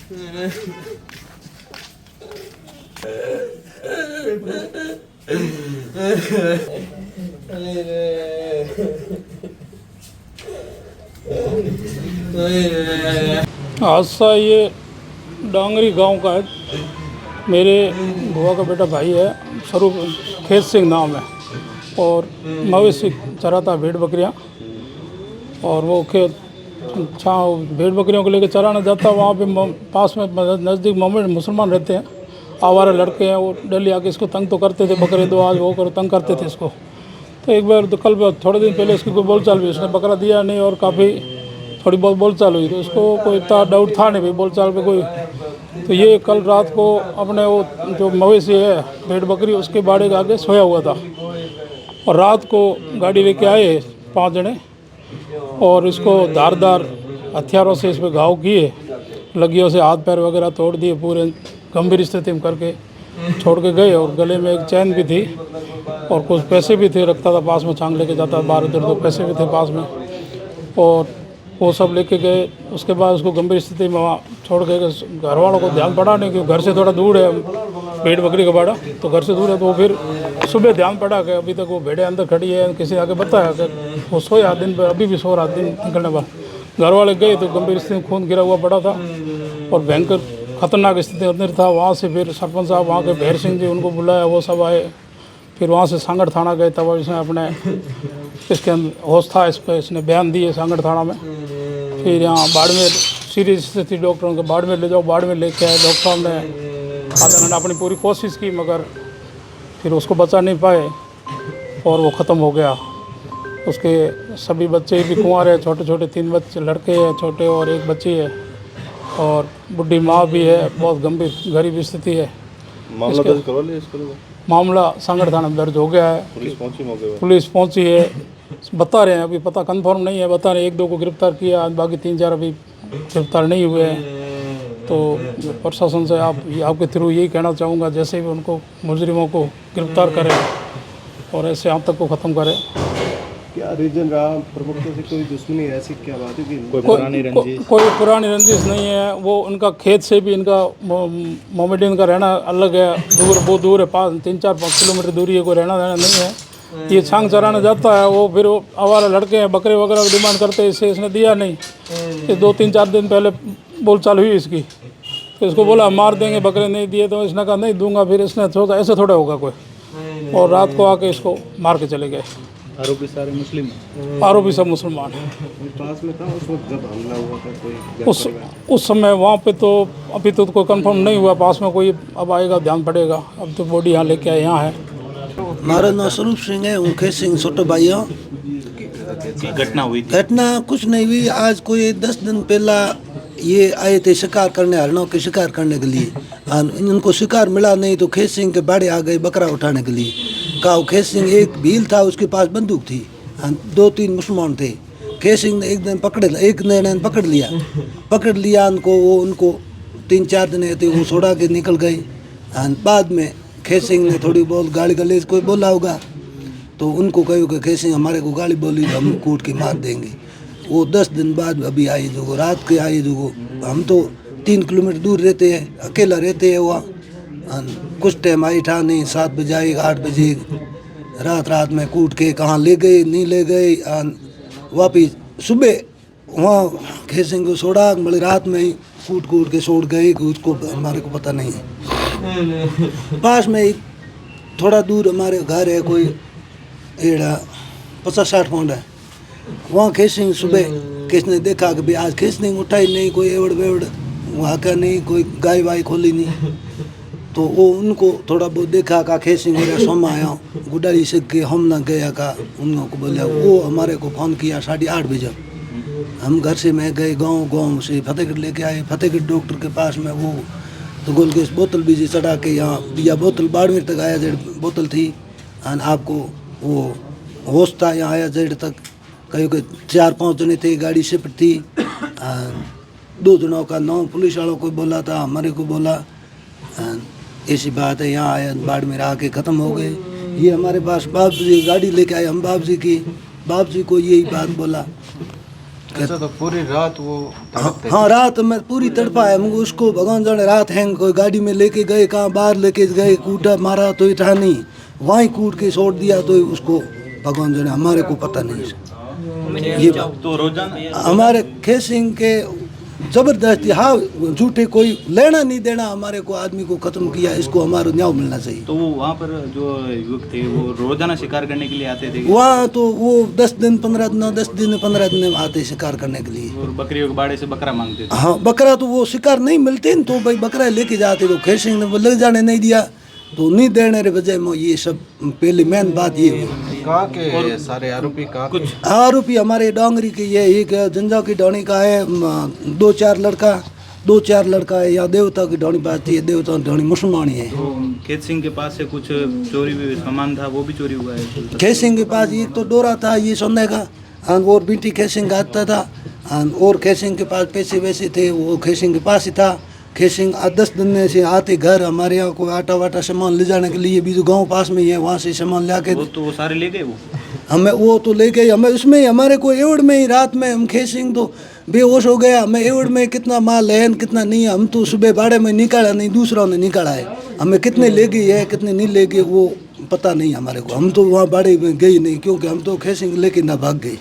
हादसा ये डांगरी गांव का है। मेरे बुआ का बेटा भाई है, स्वरूप खेत सिंह नाम है, और मवेशी चराता भेड़ बकरियां, और वो खेत भेड़ बकरियों को लेकर चराने जाता। वहाँ पे पास में नज़दीक मुसलमान रहते हैं, आवारा लड़के हैं, वो डेली आके इसको तंग तो करते थे, बकरे दो आज वो करो, तंग करते थे इसको। तो एक बार तो कल थोड़े दिन पहले इसकी कोई बोलचाल हुई, उसने बकरा दिया नहीं और काफ़ी थोड़ी बहुत बोलचाल हुई, तो उसको कोई इतना डाउट था नहीं भाई बोलचाल पे कोई। तो ये कल रात को अपने वो जो मवेशी है भेड़ बकरी उसके बाड़े के आगे सोया हुआ था, और रात को गाड़ी लेके आए 5 जने, और इसको धारदार हथियारों से इस पर घाव किए, लगियों से हाथ पैर वगैरह तोड़ दिए, पूरे गंभीर स्थिति में करके छोड़ के गए। और गले में एक चैन भी थी और कुछ पैसे भी थे, रखता था पास में, छांग लेके जाता 12 पैसे भी थे पास में, और वो सब लेके गए। उसके बाद उसको गंभीर स्थिति में वहाँ छोड़ के, घर वालों को ध्यान पड़ा नहीं, क्योंकि घर से थोड़ा दूर है भेड़ बकरी का बाड़ा, तो घर से दूर है। तो फिर सुबह ध्यान पड़ा कि अभी तक वो भेड़े अंदर खड़ी है, किसी आगे बताया कि वो सोया दिन पर, अभी भी सो रहा दिन निकलने बाद। घर वाले गए तो गंभीर स्थिति में खून गिरा हुआ पड़ा था और भयंकर खतरनाक स्थिति अंदर था। वहाँ से फिर सरपंच साहब वहाँ के भैर सिंह जी, उनको बुलाया, वो सब आए। फिर वहाँ से सांगड़ थाना गए, तब इसने अपने इसके होश था, इस पर इसने बयान दिए सांगड़ थाना में। फिर यहाँ बाड़मेर सीरियस स्थिति, डॉक्टरों के बाड़मेर ले जाओ, बाड़मेर लेके आए। डॉक्टर साहब ने आधा घंटा अपनी पूरी कोशिश की, मगर फिर उसको बचा नहीं पाए और वो ख़त्म हो गया। उसके सभी बच्चे भी कुंवारे हैं, छोटे छोटे 3 बच्चे लड़के हैं छोटे, और एक बच्ची है, और बुढ़ी माँ भी है, बहुत गंभीर गरीब स्थिति है। मामला दर्ज करवा लिया इसको? मामला सांगड़ थाना में दर्ज हो गया है। पुलिस पहुंची है, बता रहे हैं, अभी पता कंफर्म नहीं है, बता रहे 1-2 को गिरफ्तार किया, बाकी 3-4 अभी गिरफ्तार नहीं हुए हैं। तो प्रशासन से आपके थ्रू यही कहना चाहूँगा, जैसे भी उनको मुजरिमों को गिरफ्तार करें और ऐसे आतंक को ख़त्म करें। क्या रीजन रहा? प्रमुखों से कोई दुश्मनी ऐसी क्या बात है कि कोई पुरानी रंजिश नहीं है। वो उनका खेत से भी इनका मोमेडियन का रहना अलग है, दूर बहुत दूर है, 3-4-5 किलोमीटर दूरी है, कोई रहना नहीं है। ये छांग चराने जाता है, वो फिर आवारा लड़के हैं, बकरे वगैरह की डिमांड करते हैं, इसे इसने दिया नहीं। ये 2-3-4 दिन पहले बोलचाल हुई इसकी, तो इसको बोला मार देंगे, बकरे नहीं दिए, तो इसने कहा नहीं दूंगा। फिर इसने सोचा ऐसे थोड़ा होगा कोई, और रात को आके इसको मार के चले गए। आरोपी सारे मुस्लिम हैं? आरोपी सब मुसलमान हैं। पास में था उस वक्त जब हमला हुआ था कोई? उस समय वहाँ पे तो अभी तो कोई कंफर्म नहीं हुआ, पास में कोई अब आएगा, ध्यान पड़ेगा। अब तो बॉडी यहाँ लेके आए, यहाँ है। मारा नाम स्वरूप सिंह है, हूँ खेत सिंह छोटो भाई हो। घटना हुई थी? घटना कुछ नहीं हुई, आज कोई 10 दिन पहला ये आए थे शिकार करने, हरणों के शिकार करने के लिए। इनको शिकार मिला नहीं तो खेत सिंह के बाड़े आ गए बकरा उठाने के लिए। कहा खेत सिंह, एक भील था उसके पास बंदूक थी, 2-3 मुसलमान थे। खेत सिंह ने एक ने पकड़ लिया उनको, वो उनको 3-4 दिन थे, वो छोड़ा के निकल गए। बाद में खेत सिंह ने थोड़ी बहुत गाली गलौज कोई बोला होगा, तो उनको कहो कि खेत सिंह हमारे को गाली बोली तो हम कूट के मार देंगे। वो 10 दिन बाद अभी आए, जो रात के आए, जो हम तो 3 किलोमीटर दूर रहते हैं, अकेला रहते हैं वहाँ। कुछ टाइम आई था नहीं, 7 बजे आई, 8 बजे रात में कूट के कहाँ ले गए नहीं ले गए। वापिस सुबह वहाँ खेत सिंह को छोड़ा, मतलब रात में ही कूट के छोड़ गए, उसको हमारे को पता नहीं है। पास में एक थोड़ा दूर हमारे घर है, कोई 50-60 पौंड है, वहाँ खेत सिंह सुबह किसने देखा कि भाई आज खेत सिंह उठा ही नहीं, कोई एवड़ वेवड़ वहाँ का नहीं, कोई गाय वाय खोली नहीं। तो वो उनको थोड़ा बहुत देखा का खेत सिंह मेरा सोमा आया गुडारी से के हम ना गया का, उनको बोला। वो हमारे को फ़ोन किया 8:30 बजे। हम घर से मैं गए गांव से फतेहगढ़ लेके आए। फतेहगढ़ डॉक्टर के पास में वो तो ग्लूकोज बोतल भी चढ़ा के यहाँ दिया, बोतल बाड़मेर तक आया, जेड बोतल थी। और आपको वो होश था, यहाँ आया जेड तक। कहीं के 4-5 जने थे, गाड़ी शिफ्ट थी। 2 जनों का नाम पुलिस वालों को बोला था, हमारे को बोला। ऐसी बात है, यहाँ आया बाड़मेर आके ख़त्म हो गए। ये हमारे पास बाप जी गाड़ी लेके आए, हम बाप जी को यही बात बोला। अच्छा, तो पूरी रात वो तड़पते हाँ रात में पूरी तड़पा है मुझे, उसको भगवान जाने रात हैंग कोई गाड़ी में लेके गए, कहाँ बाहर लेके गए, कूटा मारा तो इठा नहीं, वहीं कूट के छोड़ दिया तो उसको भगवान जाने, हमारे को पता नहीं। ये तो रोजाना हमारे खेत सिंह के जबरदस्ती, हाँ झूठे कोई लेना नहीं देना, हमारे को आदमी को खत्म किया, इसको हमारा न्याय मिलना चाहिए। तो वो वहाँ पर जो युवक थे वो रोजाना शिकार करने के लिए आते थे वहाँ तो वो 10 दिन 15 दिन 10 दिन 15 दिन आते शिकार करने के लिए। और बकरियों के बाड़े से बकरा मांगते थे। हाँ बकरा तो वो शिकार नहीं मिलते न, तो भाई बकरा लेके जाते, तो खेत सिंह ने ले जाने नहीं दिया, तो नहीं देने रे बजाय में ये सब पहली मेन बात ये हुई। कहाँ के सारे आरोपी कहाँ कुछ आरोपी हमारे डोंगरी के, ये एक जंजाव की डोनी का है, 2-4 लड़का है, या देवता की डोनी बात है, देवता की डोनी मुसलमानी है। तो खेत सिंह के पास से कुछ चोरी भी सामान था, वो भी चोरी हुआ है। खेत सिंह के पास एक तो डोरा था ये सोने का, और बीटी खेत सिंह का आता था, और खेत सिंह के पास पैसे वैसे थे, वो खेत सिंह के पास ही था। खेत सिंह 10 दिन से आते घर, हमारे यहाँ कोई आटा वाटा सामान ले जाने के लिए भी जो गाँव पास में ही है, वहाँ से सामान ला के वो सारे ले गए। वो हमें वो तो ले गए, हमें उसमें ही हमारे को एवड़ में ही रात में हम खेत सिंह तो बेहोश हो गया, हमें एवड़ में कितना माल है कितना नहीं है, हम तो सुबह बाड़े में निकाला नहीं, दूसरों ने निकाला है, हमें कितने ले गई है कितने नहीं ले गए वो पता नहीं हमारे को, हम तो वहाँ बाड़े में गए नहीं, क्योंकि हम तो खेत सिंह लेके ना भाग गए।